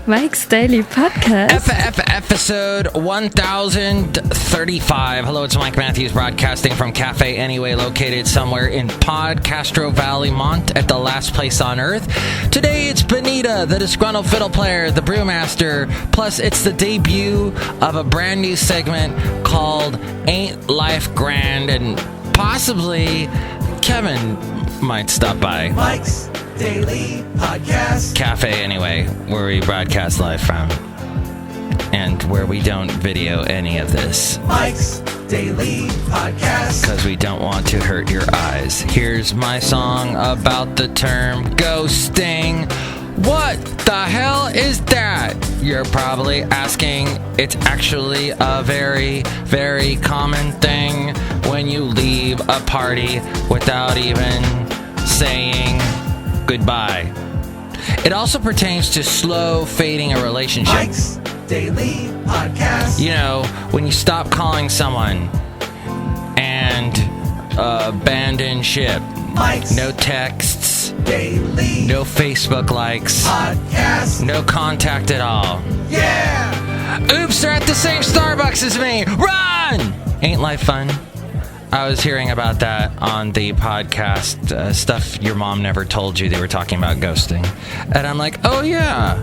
Mike's Daily Podcast. Episode 1035. Hello, it's Mike Matthews broadcasting from Cafe Anyway, located somewhere in Podcastro Valley, Mont, at the last place on earth. Today it's Benita, the Disgruntled Fiddle Player, the Brewmaster, plus it's the debut of a brand new segment called Ain't Life Grand, and possibly Kevin might stop by. Mike's Daily Podcast. Cafe Anyway, where we broadcast live from, and where we don't video any of this. Mike's Daily Podcast. Because we don't want to hurt your eyes. Here's my song about the term ghosting. What the hell is that? You're probably asking. It's actually a very, very common thing when you leave a party without even saying goodbye. It also pertains to slow fading a relationship. Mike's Daily Podcast. You know, when you stop calling someone and abandon ship. Mike's No texts. Daily No Facebook likes. Podcast. No contact at all. Yeah! Oops, they're at the same Starbucks as me. Run! Ain't life fun? I was hearing about that on the podcast, stuff your mom never told you. They were talking about ghosting. And I'm like, oh yeah.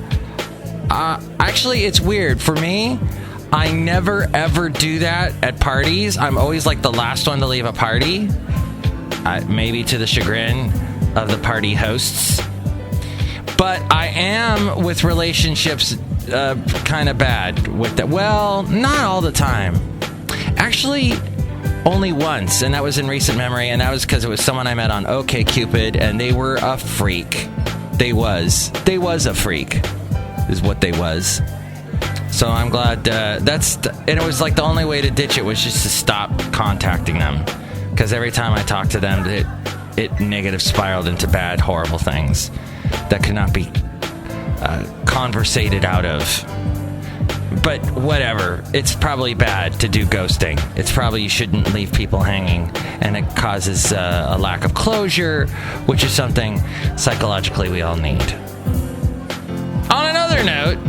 Actually, it's weird. For me, I never ever do that at parties. I'm always like the last one to leave a party. Maybe to the chagrin of the party hosts. But I am with relationships kind of bad with that. Well, not all the time. Actually, only once, and that was in recent memory, and that was because it was someone I met on OkCupid, and they were a freak. They was a freak, is what they was. So I'm glad and it was like the only way to ditch it was just to stop contacting them, because every time I talked to them, it negative spiraled into bad, horrible things that could not be conversated out of. But whatever, it's probably bad to do ghosting. It's probably you shouldn't leave people hanging, and it causes a lack of closure, which is something psychologically we all need. On another note,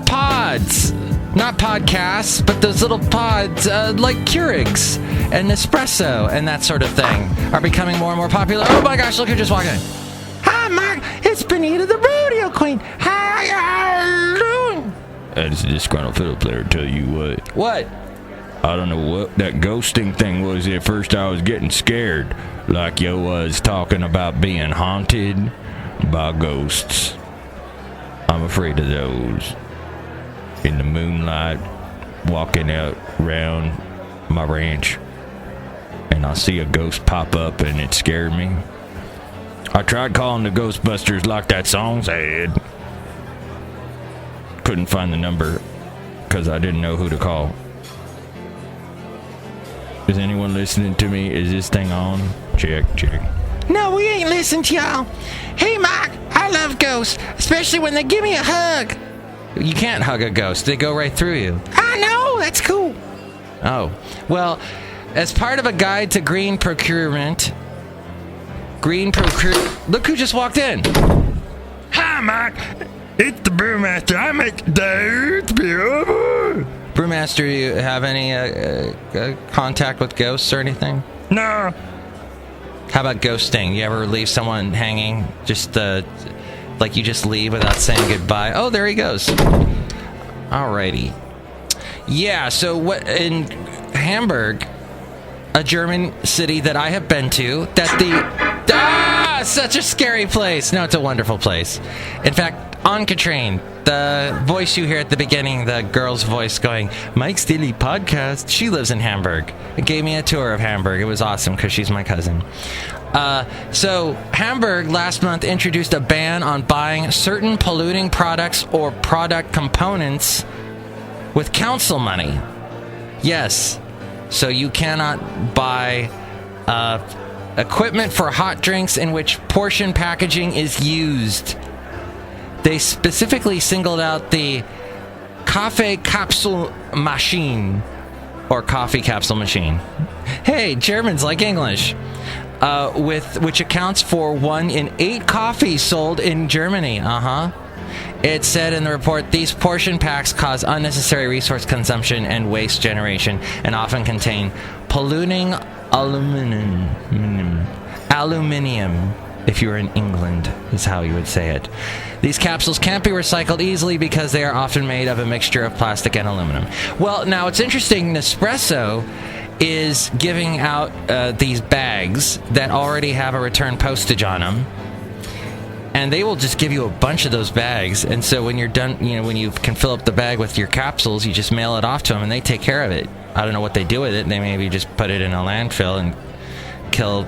pods, not podcasts, but those little pods like Keurigs and Nespresso and that sort of thing are becoming more and more popular. Oh my gosh, look who just walked in. Hi, Mark, it's Benita, the rodeo queen. How you doing? It's a Disgruntled Fiddle Player, tell you what. What? I don't know what that ghosting thing was. At first I was getting scared, like you was talking about being haunted by ghosts. I'm afraid of those. In the moonlight, walking out around my ranch, and I see a ghost pop up, and it scared me. I tried calling the Ghostbusters like that song said. Couldn't find the number because I didn't know who to call. Is anyone listening to me? Is this thing on? Check. No, we ain't listening to y'all. Hey, Mike, I love ghosts, especially when they give me a hug. You can't hug a ghost. They go right through you. I know, that's cool. Oh, well, as part of a guide to green procurement, look who just walked in. Hi, Mike. It's the Brewmaster. I make the beer. Brewmaster, you have any contact with ghosts or anything? No. How about ghosting? You ever leave someone hanging? Just like you just leave without saying goodbye? Oh, there he goes. Alrighty. Yeah, so what in Hamburg, a German city that I have been to, such a scary place. No, it's a wonderful place. In fact, Anne-Katrine, the voice you hear at the beginning, the girl's voice going, Mike's Daily Podcast, she lives in Hamburg. It gave me a tour of Hamburg. It was awesome because she's my cousin. So Hamburg last month introduced a ban on buying certain polluting products or product components with council money. Yes, so you cannot buy equipment for hot drinks in which portion packaging is used. They specifically singled out the Kaffee capsule machine, or coffee capsule machine. Hey, Germans like English. Which accounts for 1 in 8 coffees sold in Germany. It said in the report, these portion packs cause unnecessary resource consumption and waste generation and often contain polluting aluminium, if you were in England, is how you would say it. These capsules can't be recycled easily because they are often made of a mixture of plastic and aluminum. Well, now it's interesting, Nespresso is giving out these bags that already have a return postage on them. And they will just give you a bunch of those bags. And so when you're done, when you can fill up the bag with your capsules, you just mail it off to them and they take care of it. I don't know what they do with it. They maybe just put it in a landfill and kill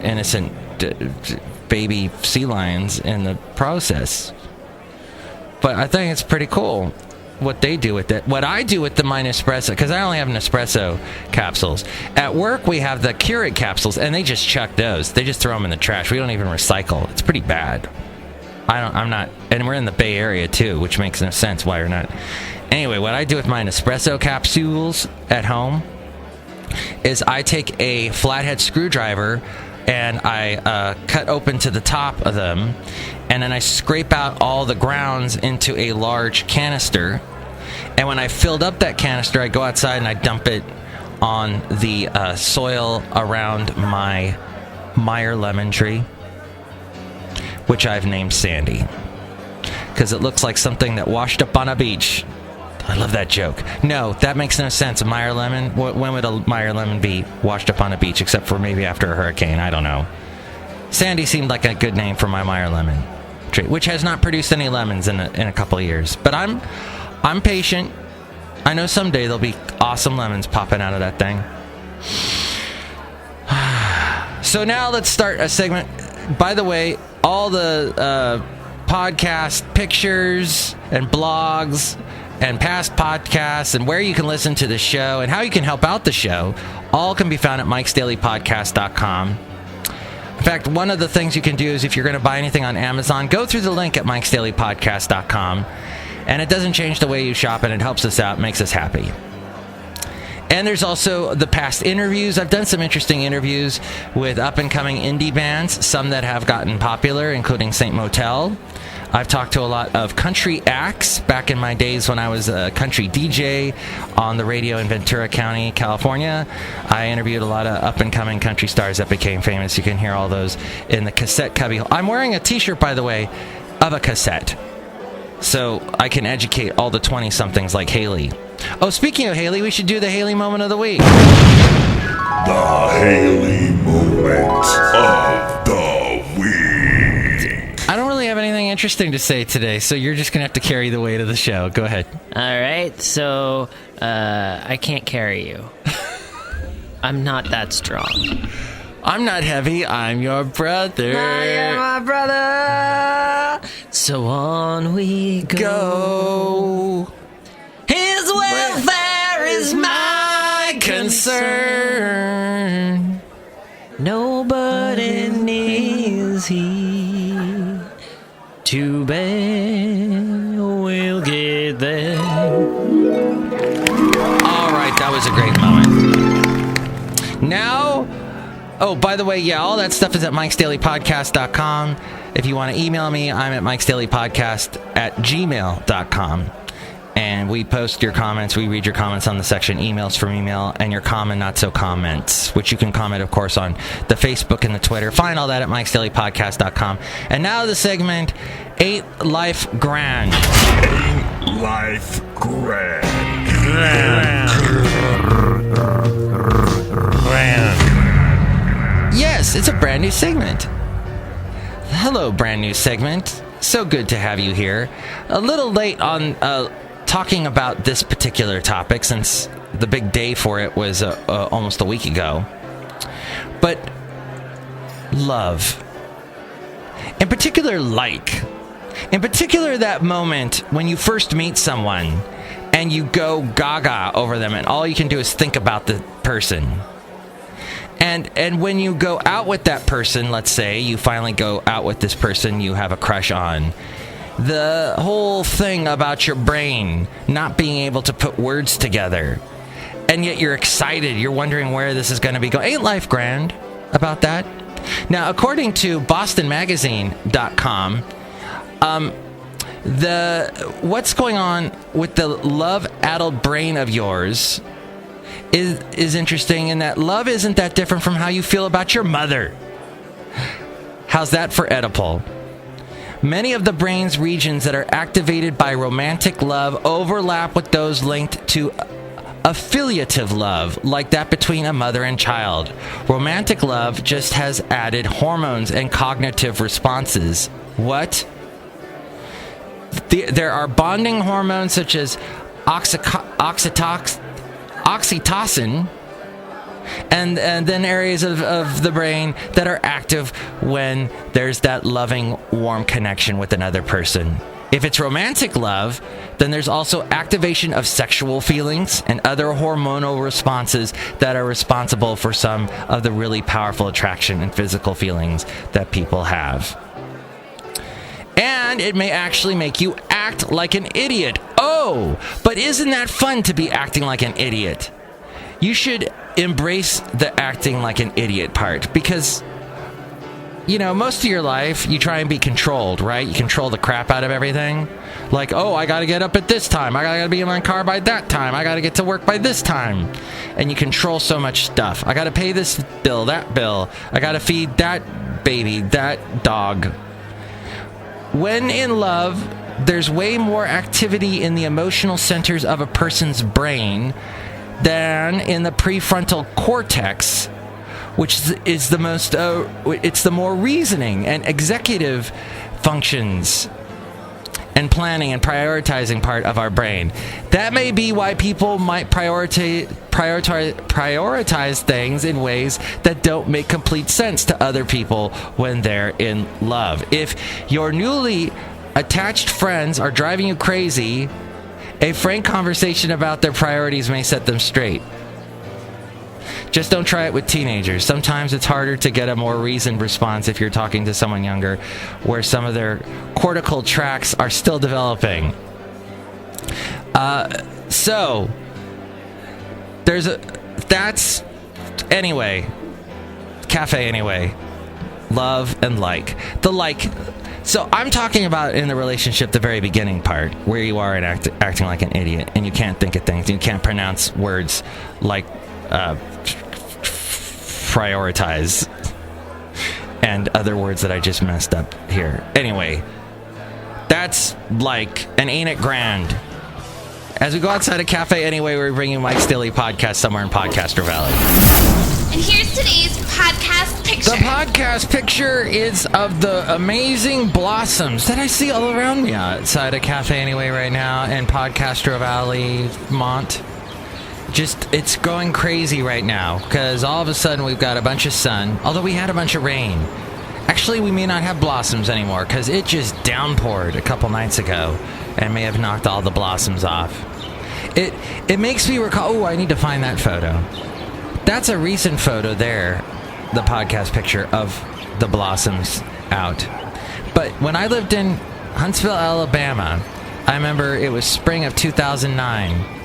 innocent baby sea lions in the process. But I think it's pretty cool what they do with it. What I do with my Nespresso, because I only have Nespresso capsules. At work, we have the Keurig capsules, and they just chuck those. They just throw them in the trash. We don't even recycle. It's pretty bad. I'm not, and we're in the Bay Area too, which makes no sense why we're not. Anyway, what I do with my Nespresso capsules at home is I take a flathead screwdriver and I cut open to the top of them, and then I scrape out all the grounds into a large canister. And when I filled up that canister, I go outside and I dump it on the soil around my Meyer lemon tree, which I've named Sandy, because it looks like something that washed up on a beach. I love that joke. No, that makes no sense. A Meyer lemon? When would a Meyer lemon be washed up on a beach, except for maybe after a hurricane? I don't know. Sandy seemed like a good name for my Meyer lemon tree, which has not produced any lemons in a couple of years. But I'm patient. I know someday there'll be awesome lemons popping out of that thing. So now let's start a segment. By the way, all the podcast pictures and blogs and past podcasts and where you can listen to the show and how you can help out the show all can be found at mikesdailypodcast.com. In fact, one of the things you can do is if you're going to buy anything on Amazon, go through the link at mikesdailypodcast.com. And it doesn't change the way you shop, and it helps us out, makes us happy. And there's also the past interviews. I've done some interesting interviews with up-and-coming indie bands, some that have gotten popular, including Saint Motel. I've talked to a lot of country acts back in my days when I was a country DJ on the radio in Ventura County, California. I interviewed a lot of up-and-coming country stars that became famous. You can hear all those in the cassette cubby. I'm wearing a t-shirt, by the way, of a cassette, so I can educate all the 20-somethings like Haley. Oh, speaking of Haley, we should do the Haley Moment of the Week. The Haley Moment of the Week. I don't really have anything interesting to say today, so you're just going to have to carry the weight of the show. Go ahead. All right, so I can't carry you. I'm not that strong. I'm not heavy. I'm your brother. I am my brother. So on we go. His welfare is my concern. Nobody needs he. Too bad we'll get there. All right, that was a great moment. Now, oh, by the way, yeah, all that stuff is at mikesdailypodcast.com. If you want to email me, I'm at mikesdailypodcast@gmail.com. And we post your comments. We read your comments on the section emails from email and your comment not so comments, which you can comment, of course, on the Facebook and the Twitter. Find all that at mikesdailypodcast.com. And now the segment, 8 Life Grand. 8 Life Grand. Yes, it's a brand new segment. Hello, brand new segment. So good to have you here. A little late on talking about this particular topic since the big day for it was almost a week ago. But love. In particular, in particular, that moment when you first meet someone and you go gaga over them and all you can do is think about the person. And when you go out with that person, let's say you finally go out with this person you have a crush on, the whole thing about your brain not being able to put words together, and yet you're excited, you're wondering where this is going to be going. Ain't life grand about that? Now, according to BostonMagazine.com, what's going on with the love-addled brain of yours is interesting in that love isn't that different from how you feel about your mother. How's that for Oedipal? Many of the brain's regions that are activated by romantic love overlap with those linked to affiliative love, like that between a mother and child. Romantic love just has added hormones and cognitive responses. What? There are bonding hormones such as oxytocin, and then areas of the brain that are active when there's that loving, warm connection with another person. If it's romantic love, then there's also activation of sexual feelings and other hormonal responses that are responsible for some of the really powerful attraction and physical feelings that people have. And it may actually make you act like an idiot. Oh, but isn't that fun to be acting like an idiot? You should embrace the acting like an idiot part because, you know, most of your life you try and be controlled, right? You control the crap out of everything. Like, oh, I gotta get up at this time. I gotta be in my car by that time. I gotta get to work by this time. And you control so much stuff. I gotta pay this bill, that bill. I gotta feed that baby, that dog. When in love, there's way more activity in the emotional centers of a person's brain than in the prefrontal cortex, which is the most, it's the more reasoning and executive functions and planning and prioritizing part of our brain. That may be why people might prioritize things in ways that don't make complete sense to other people when they're in love. If your newly attached friends are driving you crazy, a frank conversation about their priorities may set them straight. Just don't try it with teenagers. Sometimes it's harder to get a more reasoned response if you're talking to someone younger, where some of their cortical tracts are still developing. Cafe anyway. Love and like. So I'm talking about in the relationship, the very beginning part, where you are acting like an idiot, and you can't think of things, and you can't pronounce words like prioritize and other words that I just messed up here. Anyway, that's like an Ain't It Grand. As we go outside a cafe anyway, we're bringing Mike's Daily Podcast somewhere in Podcaster Valley. And here's today's podcast picture. The podcast picture is of the amazing blossoms that I see all around me outside a cafe anyway right now in Podcaster Valley, Mont. It's going crazy right now because all of a sudden we've got a bunch of sun, although we had a bunch of rain. Actually, we may not have blossoms anymore because it just downpoured a couple nights ago and may have knocked all the blossoms off. It makes me recall, I need to find that photo. That's a recent photo there, the podcast picture of the blossoms out. But when I lived in Huntsville, Alabama, I remember it was spring of 2009.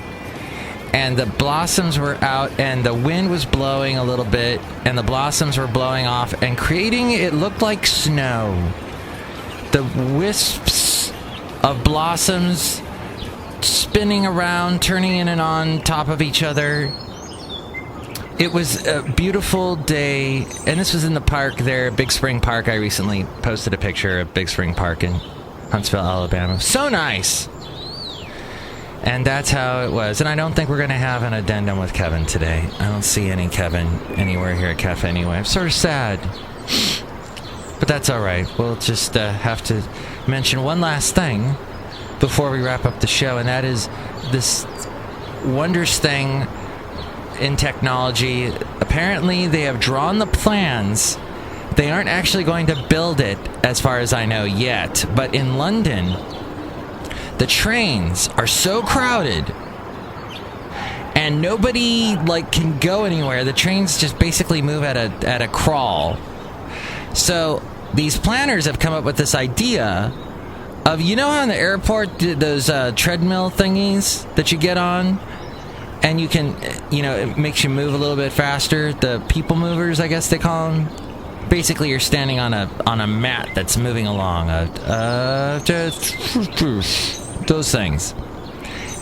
And the blossoms were out, and the wind was blowing a little bit, and the blossoms were blowing off, and creating, it looked like snow. The wisps of blossoms spinning around, turning in and on top of each other. It was a beautiful day, and this was in the park there, Big Spring Park. I recently posted a picture of Big Spring Park in Huntsville, Alabama. So nice! And that's how it was. And I don't think we're going to have an addendum with Kevin today. I don't see any Kevin anywhere here at Cafe Anyway. I'm sort of sad. But that's all right. We'll just have to mention one last thing before we wrap up the show, and that is this wondrous thing in technology. Apparently, they have drawn the plans. They aren't actually going to build it, as far as I know, yet. But in London, the trains are so crowded and nobody can go anywhere. The trains just basically move at a crawl. So these planners have come up with this idea of, you know how in the airport those treadmill thingies that you get on and you can, it makes you move a little bit faster, the people movers, I guess they call them. Basically, you're standing on a mat that's moving along. Those things.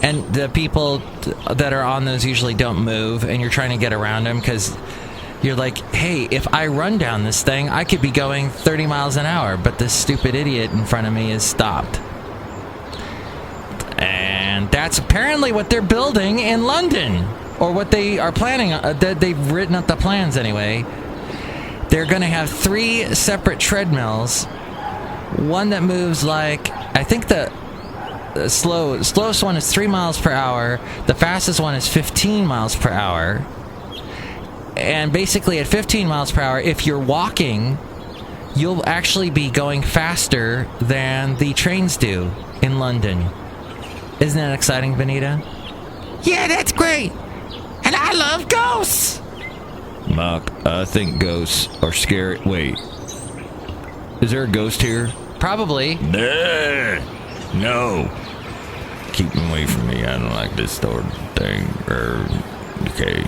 And the people that are on those usually don't move, and you're trying to get around them because you're like, hey, if I run down this thing, I could be going 30 miles an hour, but this stupid idiot in front of me is stopped. And that's apparently what they're building in London, or what they are planning. They've written up the plans anyway. They're going to have 3 separate treadmills. One that moves like, I think the slowest one is 3 miles per hour. The fastest one is 15 miles per hour. And basically at 15 miles per hour, if you're walking, you'll actually be going faster than the trains do in London. Isn't that exciting, Benita? Yeah, that's great. And I love ghosts. Mark, I think ghosts are scary. Wait. Is there a ghost here? Probably. No. Keep him away from me. I don't like this sort of thing. Okay.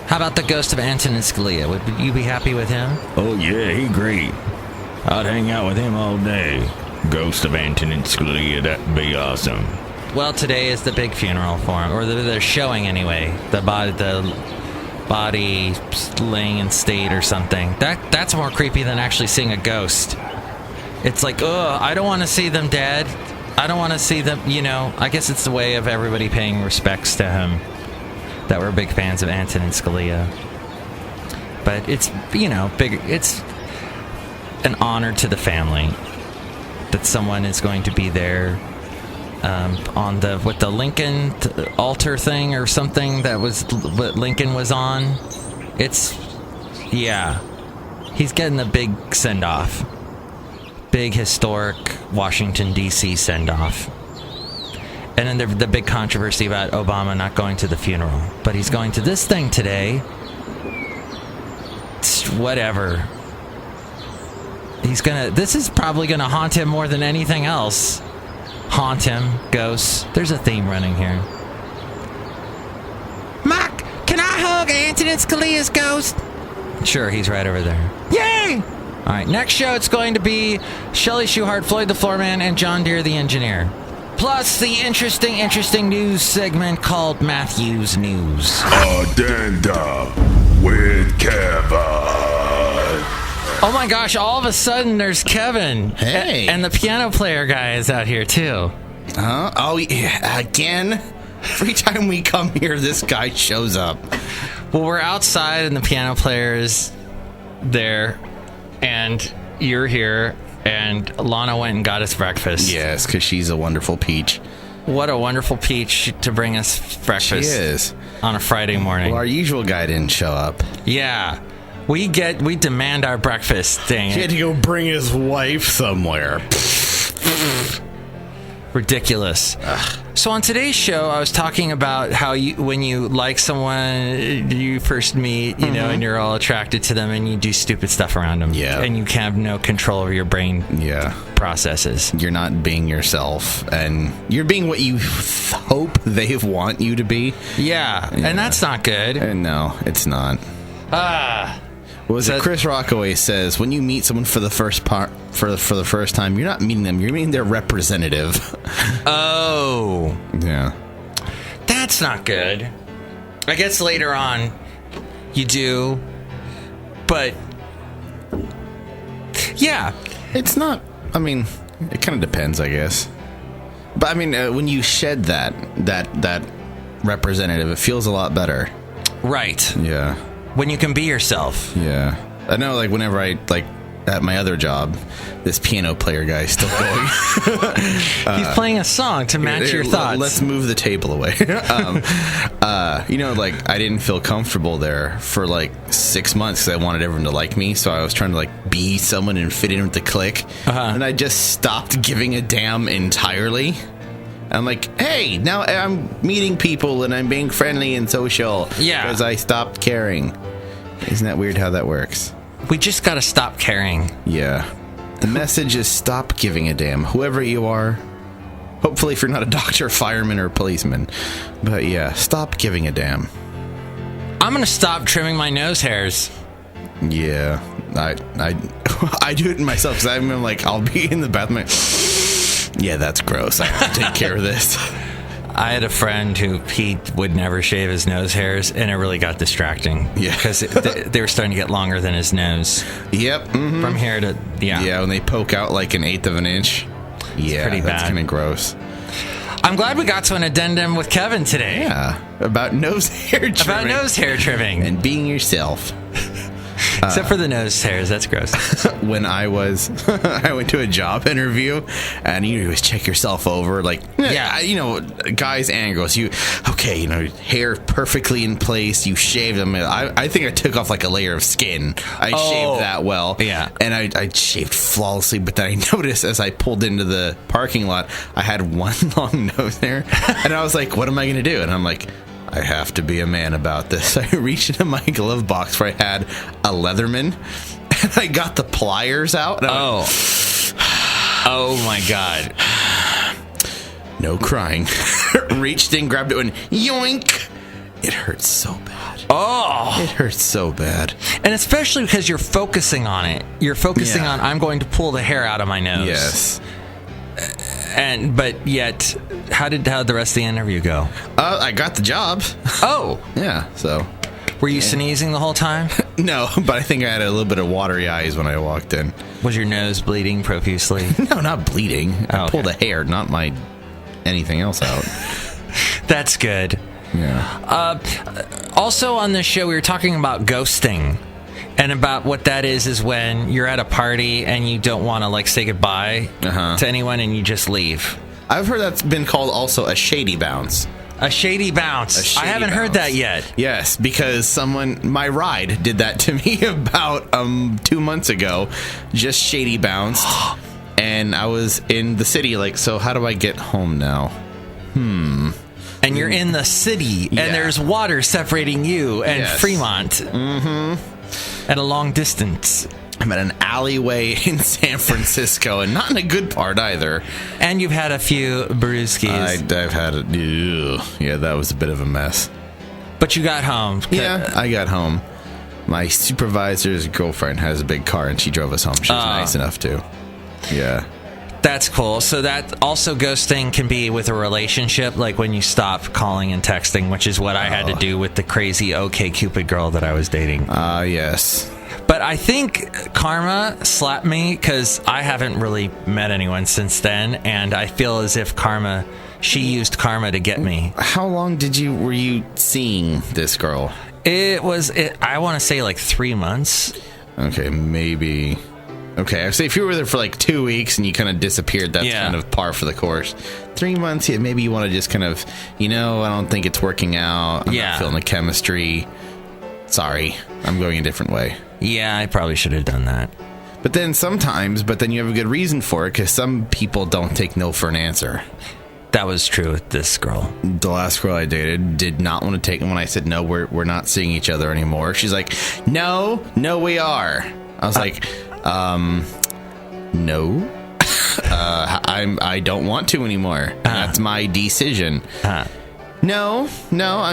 How about the ghost of Antonin Scalia? Would you be happy with him? Oh, yeah, he great. I'd hang out with him all day. Ghost of Antonin Scalia, that'd be awesome. Well, today is the big funeral for him. Or they're showing anyway. The body laying in state or something. That's more creepy than actually seeing a ghost. It's like, I don't want to see them dead. I don't want to see them, I guess it's the way of everybody paying respects to him that we're big fans of Antonin Scalia. But it's, big. It's an honor to the family that someone is going to be there on the Lincoln altar thing or something that was what Lincoln was on. He's getting a big send-off. Big historic Washington, D.C. send-off. And then the big controversy about Obama not going to the funeral. But he's going to this thing today. It's whatever. This is probably gonna haunt him more than anything else. Haunt him, ghosts. There's a theme running here. Mark, can I hug Antonin Scalia's ghost? Sure, he's right over there. Yay! All right, next show it's going to be Shelley Shuhart, Floyd the Floorman, and John Deere the Engineer. Plus the interesting news segment called Matthew's News. Addenda with Kevin. Oh my gosh, all of a sudden there's Kevin. Hey. And the piano player guy is out here too. Oh, yeah, again? Every time we come here, this guy shows up. Well, we're outside and the piano player is there, and you're here, and Lana went and got us breakfast. Yes, because she's a wonderful peach. What a wonderful peach to bring us breakfast. She is. On a Friday morning. Well, our usual guy didn't show up. Yeah. We demand our breakfast thing. He had to go bring his wife somewhere. Ridiculous. Ugh. So on today's show, I was talking about how when you like someone you first meet, and you're all attracted to them, and you do stupid stuff around them. Yeah. And you have no control over your brain processes. You're not being yourself, and you're being what you hope they want you to be. Yeah. And that's not good. And no, it's not. Chris Rock always says, when you meet someone for the first time, you're not meeting them, you're meeting their representative. Oh. Yeah. That's not good. I guess later on you do, but yeah. It's not, it kind of depends, I guess. But when you shed that representative, it feels a lot better. Right. Yeah. When you can be yourself. Yeah. I know, whenever at my other job, this piano player guy is still going. He's playing a song to match your thoughts. Let's move the table away. I didn't feel comfortable there for 6 months because I wanted everyone to like me. So I was trying to be someone and fit in with the clique. And I just stopped giving a damn entirely. I'm like, hey, now I'm meeting people and I'm being friendly and social. Yeah. Because I stopped caring. Isn't that weird how that works? We just got to stop caring. Yeah. The message is stop giving a damn. Whoever you are. Hopefully if you're not a doctor, fireman, or policeman. But yeah, stop giving a damn. I'm going to stop trimming my nose hairs. Yeah. I do it myself because I'm like, I'll be in the bathroom. Yeah, that's gross. I have to take care of this. I had a friend who he would never shave his nose hairs, and it really got distracting. Yeah, because they were starting to get longer than his nose. Yep, from here to yeah. When they poke out like 1/8 of an inch. Yeah, pretty that's bad. kind of gross. I'm glad we got to an addendum with Kevin today. Yeah, about nose hair trimming. And being yourself. Except for the nose hairs, that's gross. When I went to a job interview, and you always check yourself over, like, guys and girls, hair perfectly in place, you shaved them. I think I took off like a layer of skin. I shaved that well. Yeah. And I shaved flawlessly, but then I noticed as I pulled into the parking lot, I had one long nose hair, and I was like, what am I going to do? And I'm like, I have to be a man about this. I reached into my glove box where I had a Leatherman, and I got the pliers out. Oh my God. No crying. Reached in, grabbed it, and yoink. It hurts so bad. Oh. It hurts so bad. And especially because you're focusing on it. You're focusing on, I'm going to pull the hair out of my nose. Yes. But yet, how'd the rest of the interview go? I got the job. Oh. Yeah, so. Were you sneezing the whole time? No, but I think I had a little bit of watery eyes when I walked in. Was your nose bleeding profusely? No, not bleeding. I pulled the hair, not anything else out. That's good. Yeah. Also on this show, we were talking about ghosting. And about what that is when you're at a party and you don't want to say goodbye to anyone and you just leave. I've heard that's been called also a shady bounce. A shady bounce. I haven't heard that yet. Yes, because my ride did that to me about 2 months ago. Just shady bounced. And I was in the city so how do I get home now? And you're in the city and there's water separating you and Fremont. Mm-hmm. At a long distance. I'm at an alleyway in San Francisco, and not in a good part either. And you've had a few brewskis. I've had it. Yeah, that was a bit of a mess. But you got home. Yeah, I got home. My supervisor's girlfriend has a big car, and she drove us home. She was nice enough to. Yeah. That's cool. So that also ghosting can be with a relationship, like when you stop calling and texting, which is what I had to do with the crazy OkCupid girl that I was dating. Yes. But I think karma slapped me because I haven't really met anyone since then, and I feel as if she used karma to get me. How long were you seeing this girl? I want to say 3 months. Okay, maybe. Okay, I say if you were there for 2 weeks and you kind of disappeared, that's kind of par for the course. 3 months, maybe you want to just kind of, I don't think it's working out. I'm not feeling the chemistry. Sorry, I'm going a different way. Yeah, I probably should have done that. But then you have a good reason for it, because some people don't take no for an answer. That was true with this girl. The last girl I dated did not want to take it when I said, no, we're not seeing each other anymore. She's like, no, we are. I was like, no, I don't want to anymore. That's my decision. No,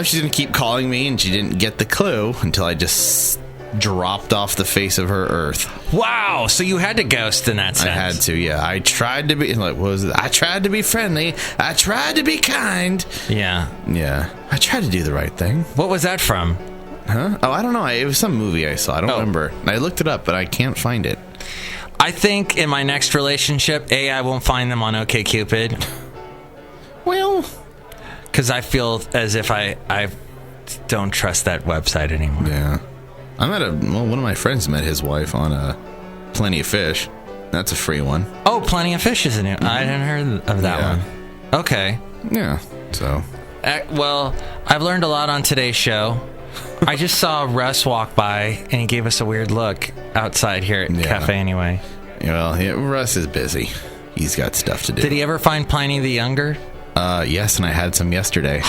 she's going to keep calling me, and she didn't get the clue until I just dropped off the face of her earth. Wow, so you had to ghost in that sense. I had to, yeah. I tried to be, what was it? I tried to be friendly. I tried to be kind. Yeah. Yeah. I tried to do the right thing. What was that from? Huh? Oh, I don't know. It was some movie I saw. I don't remember. I looked it up, but I can't find it. I think in my next relationship, I won't find them on OkCupid. Well, because I feel as if I don't trust that website anymore. Yeah. One of my friends met his wife on Plenty of Fish. That's a free one. Oh, Plenty of Fish is a new. I hadn't heard of that one. Okay. Yeah. So. Well, I've learned a lot on today's show. I just saw Russ walk by, and he gave us a weird look outside here at the cafe anyway. Well, Russ is busy. He's got stuff to do. Did he ever find Pliny the Younger? Yes, and I had some yesterday.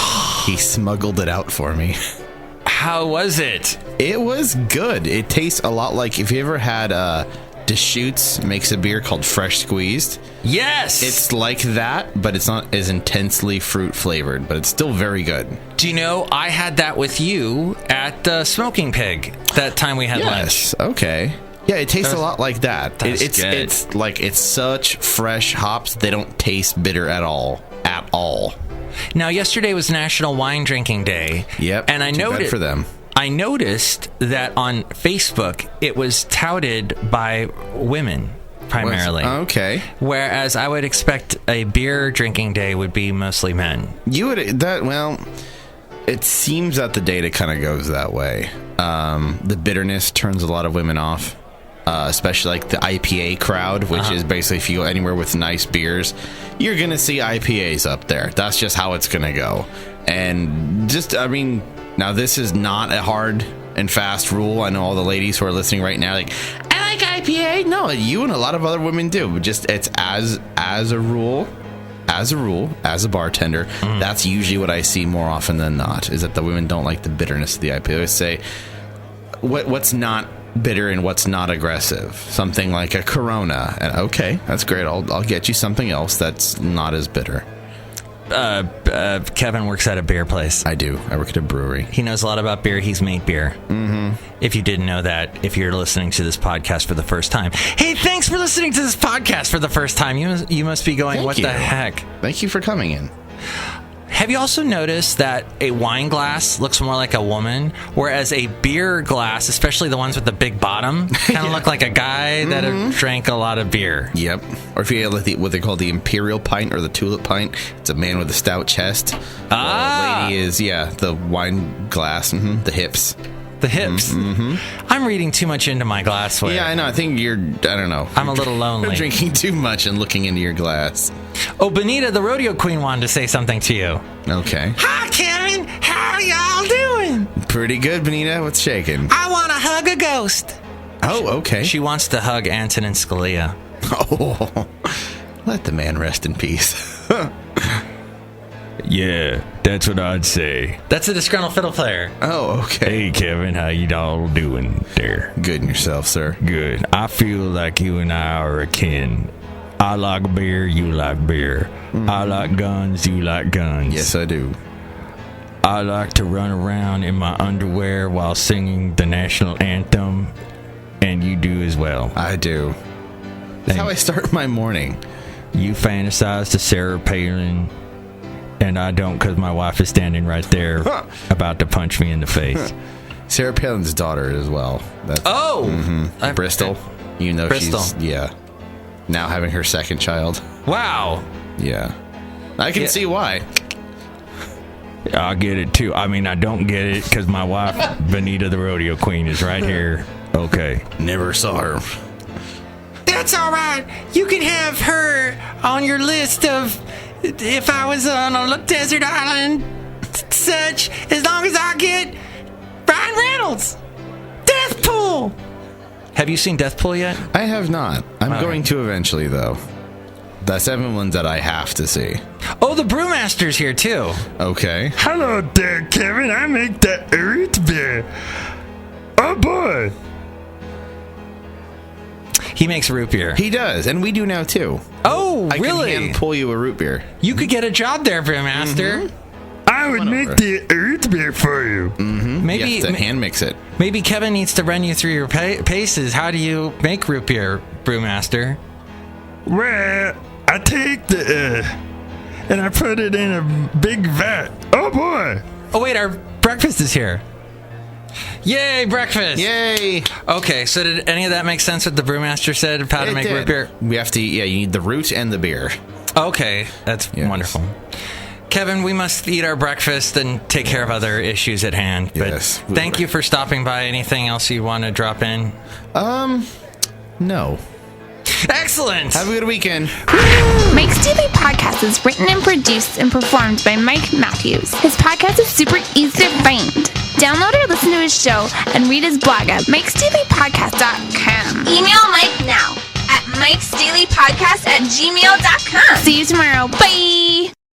He smuggled it out for me. How was it? It was good. It tastes a lot like, if you ever had Deschutes makes a beer called Fresh Squeezed. Yes! It's like that, but it's not as intensely fruit flavored, but it's still very good. Do you know, I had that with you at Smoking Pig that time we had lunch. Okay. Yeah, it tastes a lot like that. That's good. It's like it's such fresh hops. They don't taste bitter at all. At all. Now, yesterday was National Wine Drinking Day. Yep. And I too bad noticed for them. I noticed that on Facebook it was touted by women primarily. Okay. Whereas I would expect a beer drinking day would be mostly men. You would well. It seems that the data kind of goes that way. The bitterness turns a lot of women off. Especially like the IPA crowd, which is basically if you go anywhere with nice beers, you're going to see IPAs up there. That's just how it's going to go. And just, I mean, now this is not a hard and fast rule. I know all the ladies who are listening right now, like, I like IPA. No, you and a lot of other women do. Just it's as a rule, as a bartender, that's usually what I see more often than not, is that the women don't like the bitterness of the IPA. I always say, what's not bitter and what's not aggressive? Something like a Corona. And okay, that's great. I'll get you something else that's not as bitter. Kevin works at a beer place. I do. I work at a brewery. He knows a lot about beer. He's made beer. Mm-hmm. If you didn't know that, if you're listening to this podcast for the first time, hey, thanks for listening to this podcast for the first time. You must be going, what the heck? Thank you for coming in. Have you also noticed that a wine glass looks more like a woman, whereas a beer glass, especially the ones with the big bottom, kind of look like a guy that drank a lot of beer? Yep. Or if you have what they call the imperial pint or the tulip pint, it's a man with a stout chest. The lady is, the wine glass, the hips. The hips. I'm reading too much into my glassware. Yeah, I know. I think I don't know. I'm a little lonely. You're drinking too much and looking into your glass. Oh, Benita, the rodeo queen, wanted to say something to you. Okay. Hi, Kevin. How are y'all doing? Pretty good, Benita. What's shaking? I want to hug a ghost. Oh, okay. She wants to hug Antonin Scalia. Oh, let the man rest in peace. Yeah, that's what I'd say. That's a Disgruntled Fiddle Player. Oh, okay. Hey, Kevin, how you all doing there? Good in yourself, sir. Good. I feel like you and I are akin. I like beer, you like beer. I like guns, you like guns. Yes, I do. I like to run around in my underwear while singing the national anthem, and you do as well. I do. That's how I start my morning. You fantasize to Sarah Palin, and I don't, because my wife is standing right there about to punch me in the face. Sarah Palin's daughter as well. Bristol. You know Bristol. She's, now having her second child. Wow. Yeah. I can see why. I get it, too. I mean, I don't get it, because my wife, Benita, the rodeo queen, is right here. Okay. Never saw her. That's all right. You can have her on your list of if I was on a desert island, such, as long as I get Ryan Reynolds. Deathpool. Have you seen Deathpool yet? I have not. I'm going to eventually, though. The 7 ones that I have to see. Oh, the Brewmaster's here, too. Okay. Hello there, Kevin. I make the root beer. Oh, boy. He makes root beer. He does, and we do now, too. Oh, really? I can hand pull you a root beer. You could get a job there, Brewmaster. I would make the root beer for you. Maybe You have to hand mix it. Maybe Kevin needs to run you through your paces. How do you make root beer, Brewmaster? Well, I take the and I put it in a big vat. Oh boy! Oh wait, our breakfast is here. Yay, breakfast! Yay! Okay, so did any of that make sense? What the Brewmaster said of how to make root beer? We have to. You need the root and the beer. Okay, that's wonderful. Kevin, we must eat our breakfast and take care of other issues at hand. But thank you for stopping by. Anything else you want to drop in? No. Excellent. Have a good weekend. Mike's Daily Podcast is written and produced and performed by Mike Matthews. His podcast is super easy to find. Download or listen to his show and read his blog at mikesdailypodcast.com. Email Mike now at mikesdailypodcast@gmail.com. See you tomorrow. Bye.